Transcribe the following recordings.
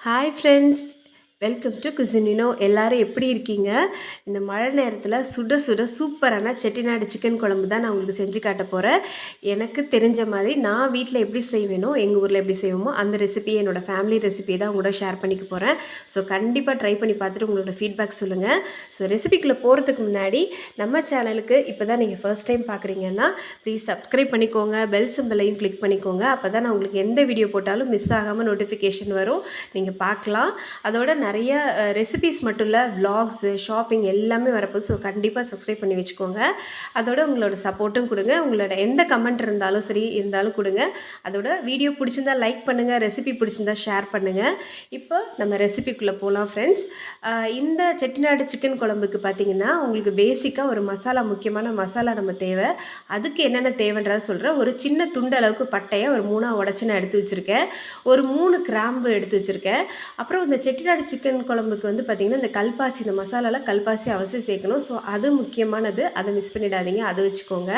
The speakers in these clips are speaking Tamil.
Hi friends, welcome to cuisine Vino. எல்லாரும் எப்படி இருக்கீங்க? இந்த மழை நேரத்தில் சுட சுட சூப்பரான செட்டிநாடு சிக்கன் குழம்பு தான் நான் உங்களுக்கு செஞ்சு காட்ட போகிறேன். எனக்கு தெரிஞ்ச மாதிரி நான் வீட்டில் எப்படி செய்வேனோ எங்கள் ஊரில் எப்படி செய்வோமோ அந்த ரெசிபி என்னோட ஃபேமிலி ரெசிபி தான் உங்களோட ஷேர் பண்ணிக்க போகிறேன். ஸோ கண்டிப்பாக ட்ரை பண்ணி பார்த்துட்டு உங்களோட ஃபீட்பேக் சொல்லுங்கள். ஸோ ரெசிபிக்குள்ளே போகிறதுக்கு முன்னாடி நம்ம சேனலுக்கு இப்போ தான் நீங்கள் ஃபர்ஸ்ட் டைம் பார்க்குறீங்கன்னா ப்ளீஸ் சப்ஸ்கிரைப் பண்ணிக்கோங்க, பெல் சிம்பலையும் கிளிக் பண்ணிக்கோங்க. அப்போ தான் நான் உங்களுக்கு எந்த வீடியோ போட்டாலும் மிஸ் ஆகாமல் நோட்டிஃபிகேஷன் வரும், நீங்கள் பார்க்கலாம். அதோட நிறைய ரெசிபீஸ் மட்டும் இல்லை, விலாக்ஸு, ஷாப்பிங் எல்லாமே வரப்போகுது. ஸோ கண்டிப்பாக சப்ஸ்கிரைப் பண்ணி வச்சுக்கோங்க. அதோட உங்களோட சப்போர்ட்டும் கொடுங்க. உங்களோட எந்த கமெண்ட் இருந்தாலும் சரி இருந்தாலும் கொடுங்க. அதோட வீடியோ பிடிச்சிருந்தா லைக் பண்ணுங்கள், ரெசிபி பிடிச்சிருந்தா ஷேர் பண்ணுங்கள். இப்போ நம்ம ரெசிபிக்குள்ளே போகலாம் ஃப்ரெண்ட்ஸ். இந்த செட்டிநாடு சிக்கன் குழம்புக்கு பார்த்திங்கன்னா உங்களுக்கு பேசிக்காக ஒரு மசாலா, முக்கியமான மசாலா நம்ம தேவை. அதுக்கு என்னென்ன தேவைன்றத சொல்கிறேன். ஒரு சின்ன துண்டு அளவுக்கு பட்டையை ஒரு 3 உடச்சி நான் எடுத்து வச்சுருக்கேன். ஒரு 3 கிராம்பு எடுத்து வச்சுருக்கேன். அப்புறம் இந்த செட்டிநாடு சிக்கன் குழம்புக்கு வந்து பார்த்திங்கன்னா இந்த கல்பாசி, இந்த மசாலாவில் கல்பாசி அவசியம் சேர்க்கணும். ஸோ அது முக்கியமானது, அதை மிஸ் பண்ணிடாதீங்க, அதை வச்சுக்கோங்க.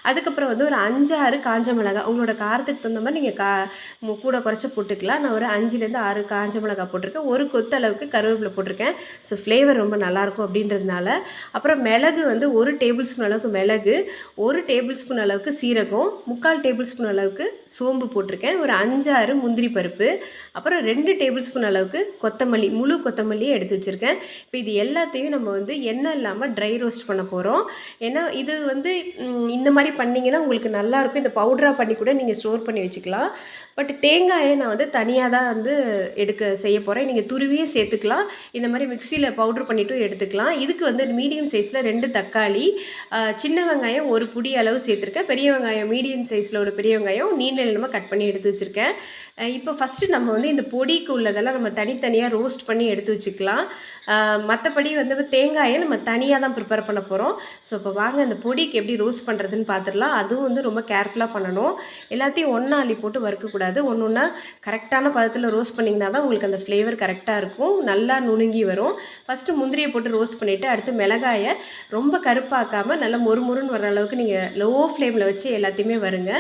அதுக்கப்புறம் வந்து ஒரு 5-6 காஞ்ச மிளகாய், உங்களோட காரத்துக்கு தகுந்த மாதிரி நீங்கள் கூட குறைச்சி போட்டுக்கலாம். நான் ஒரு 5லேருந்து 6 காஞ்ச மிளகாய் போட்டிருக்கேன். ஒரு கொத்து அளவுக்கு கருவேப்பிலை போட்டிருக்கேன். ஸோ ஃப்ளேவர் ரொம்ப நல்லாயிருக்கும் அப்படின்றதுனால. அப்புறம் மிளகு வந்து 1 டேபிள் ஸ்பூன் அளவுக்கு மிளகு, 1 டேபிள் ஸ்பூன் அளவுக்கு சீரகம், 3/4 டேபிள் ஸ்பூன் அளவுக்கு சோம்பு போட்டிருக்கேன். ஒரு 5-6 முந்திரி பருப்பு, அப்புறம் 2 டேபிள் ஸ்பூன் அளவுக்கு கொத்தமல்லி, முழு கொத்தமல்லியை எடுத்து வச்சுருக்கேன். இப்போ இது எல்லாத்தையும் நம்ம வந்து எண்ணெய் இல்லாமல் ட்ரை ரோஸ்ட் பண்ண போகிறோம். ஏன்னா இது வந்து இந்த மாதிரி பண்ணிங்கன்னா உங்களுக்கு நல்லாயிருக்கும். இந்த பவுடராக பண்ணி கூட நீங்கள் ஸ்டோர் பண்ணி வச்சுக்கலாம். பட் தேங்காயை நான் வந்து தனியாக தான் வந்து செய்ய போகிறேன். நீங்கள் துருவியே சேர்த்துக்கலாம், இந்த மாதிரி மிக்சியில் பவுட்ரு பண்ணிவிட்டு எடுத்துக்கலாம். இதுக்கு வந்து மீடியம் சைஸில் 2 தக்காளி, சின்ன வெங்காயம் 1 புடி அளவு சேர்த்துருக்கேன். பெரிய வெங்காயம் மீடியம் சைஸில் ஒரு பெரிய வெங்காயம் நீளமாக கட் பண்ணி எடுத்து வச்சுருக்கேன். இப்போ ஃபஸ்ட்டு நம்ம வந்து இந்த பொடிக்கு உள்ளதெல்லாம் நம்ம தனித்தனியாக ரோஸ்ட் பண்ணி எடுத்து வச்சுக்கலாம். மற்றபடி வந்து தேங்காயை நம்ம தனியாக தான் ப்ரிப்பேர் பண்ண போகிறோம். ஸோ இப்போ வாங்க இந்த பொடிக்கு எப்படி ரோஸ்ட் பண்ணுறதுன்னு பார்த்துடலாம். அதுவும் வந்து ரொம்ப கேர்ஃபுல்லாக பண்ணணும். எல்லாத்தையும் ஒன்றா அள்ளி போட்டு வறுக்கக்கூடாது. ஒன்று ஒன்றா கரெக்டான பதத்தில் ரோஸ்ட் பண்ணிங்கன்னா தான் உங்களுக்கு அந்த ஃப்ளேவர் கரெக்டாக இருக்கும், நல்லா நுணுங்கி வரும். ஃபஸ்ட்டு முந்திரியை போட்டு ரோஸ்ட் பண்ணிவிட்டு அடுத்து மிளகாயை ரொம்ப கருப்பாக்காமல் நல்லா மொறுமொறுன்னு வர அளவுக்கு நீங்கள் லோ ஃப்ளேமில் வச்சு எல்லாத்தையுமே வருங்க.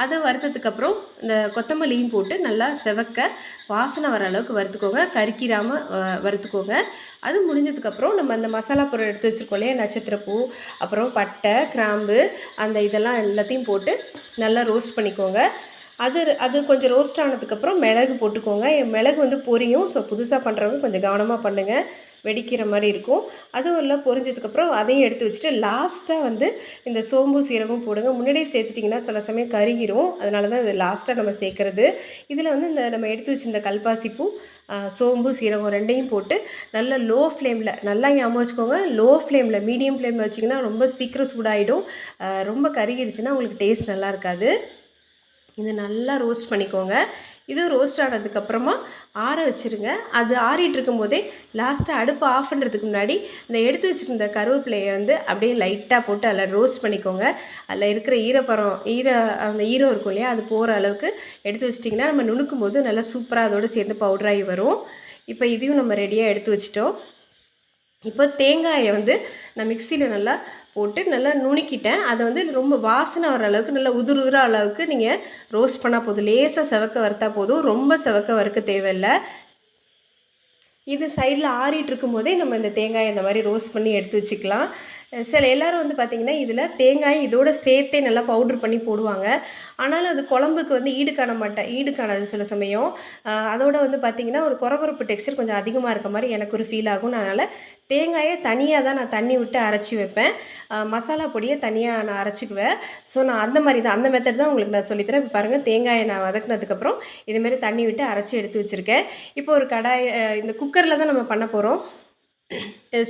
அதை வறுத்ததுக்கப்புறம் இந்த கொத்தமல்லியும் போட்டு நல்லா செவக்க வாசனை வர அளவுக்கு வறுத்துக்கோங்க, கருக்கிராமல் வறுத்துக்கோங்க. அது முடிஞ்சதுக்கப்புறம் நம்ம அந்த மசாலா பொருள் எடுத்து வச்சுருக்கோம் இல்லையா, நட்சத்திரப்பூ, அப்புறம் பட்டை, கிராம்பு, அந்த இதெல்லாம் எல்லாத்தையும் போட்டு நல்லா ரோஸ்ட் பண்ணிக்கோங்க. அது கொஞ்சம் ரோஸ்ட் ஆனதுக்கப்புறம் மிளகு போட்டுக்கோங்க. மிளகு வந்து பொரியும். ஸோ புதுசாக பண்ணுறவங்க கொஞ்சம் கவனமாக பண்ணுங்கள், வெடிக்கிற மாதிரி இருக்கும். அதுவும் எல்லாம் பொரிஞ்சதுக்கப்புறம் அதையும் எடுத்து வச்சுட்டு லாஸ்ட்டாக வந்து இந்த சோம்பு சீரகம் போடுங்க. முன்னாடியே சேர்த்துட்டிங்கன்னா சில சமயம் கருகிரும், அதனால தான் இது லாஸ்ட்டாக நம்ம சேர்க்குறது. இதில் வந்து இந்த நம்ம எடுத்து வச்சுருந்த கல்பாசிப்பூ, சோம்பு சீரகம் 2யும் போட்டு நல்லா லோ ஃப்ளேமில், நல்லா ஞாபகம் வச்சுக்கோங்க, லோ ஃப்ளேமில், மீடியம் ஃப்ளேமில் வச்சிங்கன்னா ரொம்ப சீக்கிரம் சூடாகிடும். ரொம்ப கருகிருச்சுன்னா உங்களுக்கு டேஸ்ட் நல்லா இருக்காது. இது நல்லா ரோஸ்ட் பண்ணிக்கோங்க. இது ரோஸ்ட் ஆனதுக்கப்புறமா ஆற வச்சுருங்க. அது ஆறிட்டு இருக்கும்போதே லாஸ்ட்டாக அடுப்பு ஆஃப் பண்ணுறதுக்கு முன்னாடி இந்த எடுத்து வச்சுருந்த கருவேப்பிலையை வந்து அப்படியே லைட்டாக போட்டு அதில் ரோஸ்ட் பண்ணிக்கோங்க. அதில் இருக்கிற அந்த ஈரம் இருக்கும் இல்லையா, அது போகிற அளவுக்கு எடுத்து வச்சிட்டிங்கன்னா நம்ம நுணுக்கும் போது நல்லா சூப்பராக அதோடு சேர்ந்து பவுடராகி வரும். இப்போ இதையும் நம்ம ரெடியாக எடுத்து வச்சிட்டோம். இப்போ தேங்காயை வந்து நான் மிக்சியில் நல்லா போட்டு நல்லா நுணுக்கிட்டேன். அதை வந்து ரொம்ப வாசனை வர அளவுக்கு நல்லா உதிர அளவுக்கு நீங்கள் ரோஸ்ட் பண்ணால் போதும். லேசாக செவக்க வறுத்தா போதும், ரொம்ப செவக்க வறுக்க தேவையில்லை. இது சைடில் ஆறிட்டு இருக்கும் போதே நம்ம இந்த தேங்காயை இந்த மாதிரி ரோஸ்ட் பண்ணி எடுத்து வச்சுக்கலாம். எல்லோரும் வந்து பார்த்திங்கன்னா இதில் தேங்காய் இதோடு சேர்த்தே நல்லா பவுட்ரு பண்ணி போடுவாங்க. ஆனாலும் அது குழம்புக்கு வந்து ஈடு காணாது சில சமயம். அதோடு வந்து பார்த்திங்கன்னா ஒரு குறகுறப்பு டெக்ஸ்சர் கொஞ்சம் அதிகமாக இருக்க மாதிரி எனக்கு ஒரு ஃபீல் ஆகும். அதனால் தேங்காயை தனியாக தான் நான் தண்ணி விட்டு அரைச்சி வைப்பேன். மசாலா பொடியை தனியாக நான் அரைச்சிக்குவேன். ஸோ நான் அந்த மாதிரி தான், அந்த மெத்தட் தான் உங்களுக்கு நான் சொல்லித்தரேன். இப்போ பாருங்கள், தேங்காயை நான் வதக்குனதுக்கப்புறம் இதுமாரி தண்ணி விட்டு அரைச்சி எடுத்து வச்சுருக்கேன். இப்போ ஒரு இந்த குக்கரில் தான் நம்ம பண்ண போகிறோம்.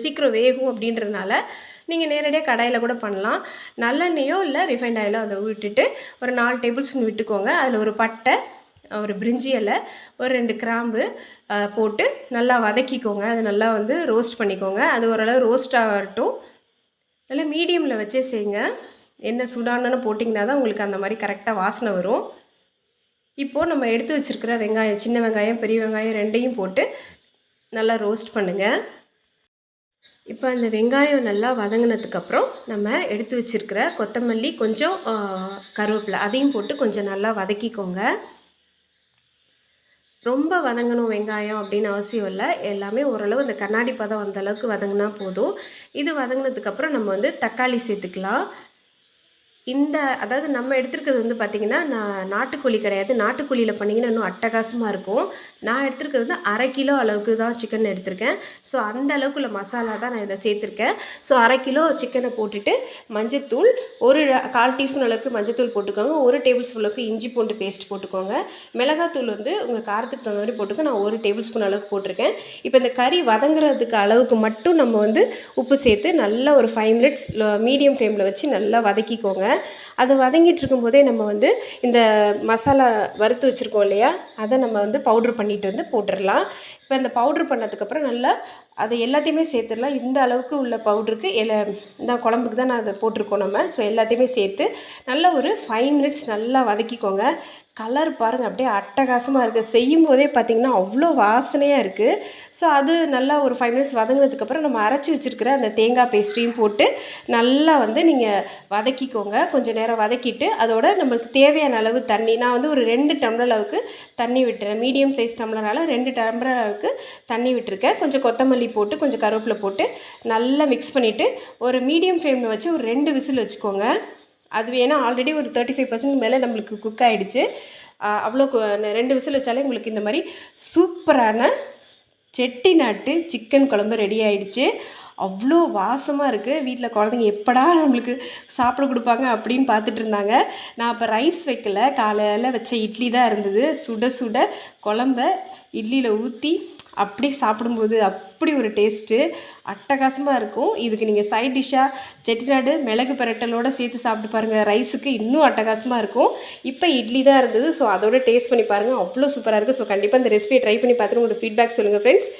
சீக்கிரம் வேகும் அப்படின்றதுனால நீங்கள் நேரடியாக கடாயில் கூட பண்ணலாம். நல்லெண்ணெயோ இல்லை ரிஃபைண்ட் ஆயிலோ அதை விட்டுட்டு ஒரு 4 டேபிள் ஸ்பூன் விட்டுக்கோங்க. அதில் ஒரு பட்டை, ஒரு பிரிஞ்சி இலை, ஒரு 2 கிராம்பு போட்டு நல்லா வதக்கிக்கோங்க. அது நல்லா வந்து ரோஸ்ட் பண்ணிக்கோங்க. அது ஓரளவு ரோஸ்ட் ஆகட்டும். நல்லா மீடியமில் வச்சே செய்யுங்க. எண்ணெய் சூடானன்னு போட்டிங்கன்னா தான் உங்களுக்கு அந்த மாதிரி கரெக்டாக வாசனை வரும். இப்போது நம்ம எடுத்து வச்சுருக்கிற வெங்காயம், சின்ன வெங்காயம், பெரிய வெங்காயம் 2யும் போட்டு நல்லா ரோஸ்ட் பண்ணுங்கள். இப்போ அந்த வெங்காயம் நல்லா வதங்கினதுக்கப்புறம் நம்ம எடுத்து வச்சுருக்கிற கொத்தமல்லி, கொஞ்சம் கருவேப்பிலை அதையும் போட்டு கொஞ்சம் நல்லா வதக்கிக்கோங்க. ரொம்ப வதங்கணும் வெங்காயம் அப்படின்னு அவசியம் இல்லை. எல்லாமே ஓரளவு இந்த கண்ணாடி பதம் அந்த அளவுக்கு வதங்கினா போதும். இது வதங்கினதுக்கப்புறம் நம்ம வந்து தக்காளி சேர்த்துக்கலாம். அதாவது நம்ம எடுத்துருக்கிறது வந்து பார்த்திங்கன்னா, நான் நாட்டுக்கோழி கிடையாது. நாட்டுக்கோழியில் பண்ணிங்கன்னா இன்னும் அட்டகாசமாக இருக்கும். நான் எடுத்துருக்கிறது வந்து 1/2 கிலோ அளவுக்கு தான் சிக்கன் எடுத்திருக்கேன். ஸோ அந்த அளவுக்குள்ள மசாலா தான் நான் இதில் சேர்த்துருக்கேன். ஸோ 1/2 கிலோ சிக்கனை போட்டுட்டு மஞ்சத்தூள் 1/4 டீஸ்பூன் அளவுக்கு மஞ்சத்தூள் போட்டுக்கோங்க. 1 டேபிள் ஸ்பூன் அளவுக்கு இஞ்சி பூண்டு பேஸ்ட் போட்டுக்கோங்க. மிளகாத்தூள் வந்து உங்கள் காரத்துக்கு தகுந்த மாதிரி போட்டுக்க. நான் 1 டேபிள் ஸ்பூன் அளவுக்கு போட்டிருக்கேன். இப்போ இந்த கறி வதங்குறதுக்கு அளவுக்கு மட்டும் நம்ம வந்து உப்பு சேர்த்து நல்லா ஒரு 5 மினிட்ஸ் மீடியம் ஃப்ளேமில் வச்சு நல்லா வதக்கிக்கோங்க. அது வதங்கிட்டு இருக்கும்போதே நம்ம வந்து இந்த மசாலா வறுத்து வச்சுருக்கோம் இல்லையா, அதை நம்ம வந்து பவுட்ரு பண்ணிட்டு வந்து போட்டுடலாம். இப்போ இந்த பவுட்ரு பண்ணதுக்கப்புறம் நல்லா அதை எல்லாத்தையுமே சேர்த்துடலாம். இந்த அளவுக்கு உள்ள பவுட்ருக்கு இந்த குழம்புக்கு தான் நான் அதை போட்டிருக்கோம் நம்ம. ஸோ எல்லாத்தையுமே சேர்த்து நல்லா ஒரு 5 மினிட்ஸ் நல்லா வதக்கிக்கோங்க. கலர் பாருங்கள், அப்படியே அட்டகாசமாக இருக்குது. செய்யும் போதே பார்த்திங்கன்னா அவ்வளோ வாசனையாக இருக்குது. ஸோ அது நல்லா ஒரு 5 மினிட்ஸ் வதங்கினதுக்கப்புறம் நம்ம அரைச்சி வச்சுருக்கிற அந்த தேங்காய் பேஸ்ட்டையும் போட்டு நல்லா வந்து நீங்கள் வதக்கிக்கோங்க. கொஞ்சம் நேரம் வதக்கிட்டு அதோட நம்மளுக்கு தேவையான அளவு தண்ணி, நான் வந்து ஒரு 2 டம்ளர் அளவுக்கு தண்ணி விட்டுறேன். மீடியம் சைஸ் டம்ளரால் 2 டம்ளர் அளவுக்கு தண்ணி விட்டுருக்கேன். கொஞ்சம் கொத்தமல்லி போட்டு கொஞ்சம் கருவேப்பிலை போட்டு நல்லா மிக்ஸ் பண்ணிவிட்டு ஒரு மீடியம் ஃப்ளேமில் வச்சு ஒரு 2 விசில் வச்சுக்கோங்க. அது வேணால் ஆல்ரெடி ஒரு 35% மேலே நம்மளுக்கு குக் ஆகிடுச்சு. அவ்வளோ 2 விசில் வச்சாலே உங்களுக்கு இந்த மாதிரி சூப்பரான செட்டிநாட்டு சிக்கன் குழம்பு ரெடி ஆகிடுச்சு. அவ்வளோ வாசமாக இருக்குது. வீட்டில் குழந்தைங்க எப்படா நம்மளுக்கு சாப்பிட கொடுப்பாங்க அப்படின்னு பார்த்துட்டு இருந்தாங்க. நான் அப்போ ரைஸ் வைக்கல, காலையில் வச்ச இட்லி தான் இருந்தது. சுட சுட குழம்ப இட்லியில் ஊற்றி அப்படி சாப்பிடும்போது அப்படி ஒரு டேஸ்ட்டு அட்டகாசமாக இருக்கும். இதுக்கு நீங்கள் சைட் டிஷ்ஷாக செட்டிநாடு மிளகு பிரட்டலோடு சேர்த்து சாப்பிட்டு பாருங்கள். ரைஸுக்கு இன்னும் அட்டகாசமாக இருக்கும். இப்போ இட்லி தான் இருந்தது. ஸோ அதோட டேஸ்ட் பண்ணி பாருங்கள், அவ்வளோ சூப்பராக இருக்குது. ஸோ கண்டிப்பாக இந்த ரெசிபியை ட்ரை பண்ணி பார்த்துட்டு உங்களோட ஃபீட்பேக் சொல்லுங்கள் ஃப்ரெண்ட்ஸ்.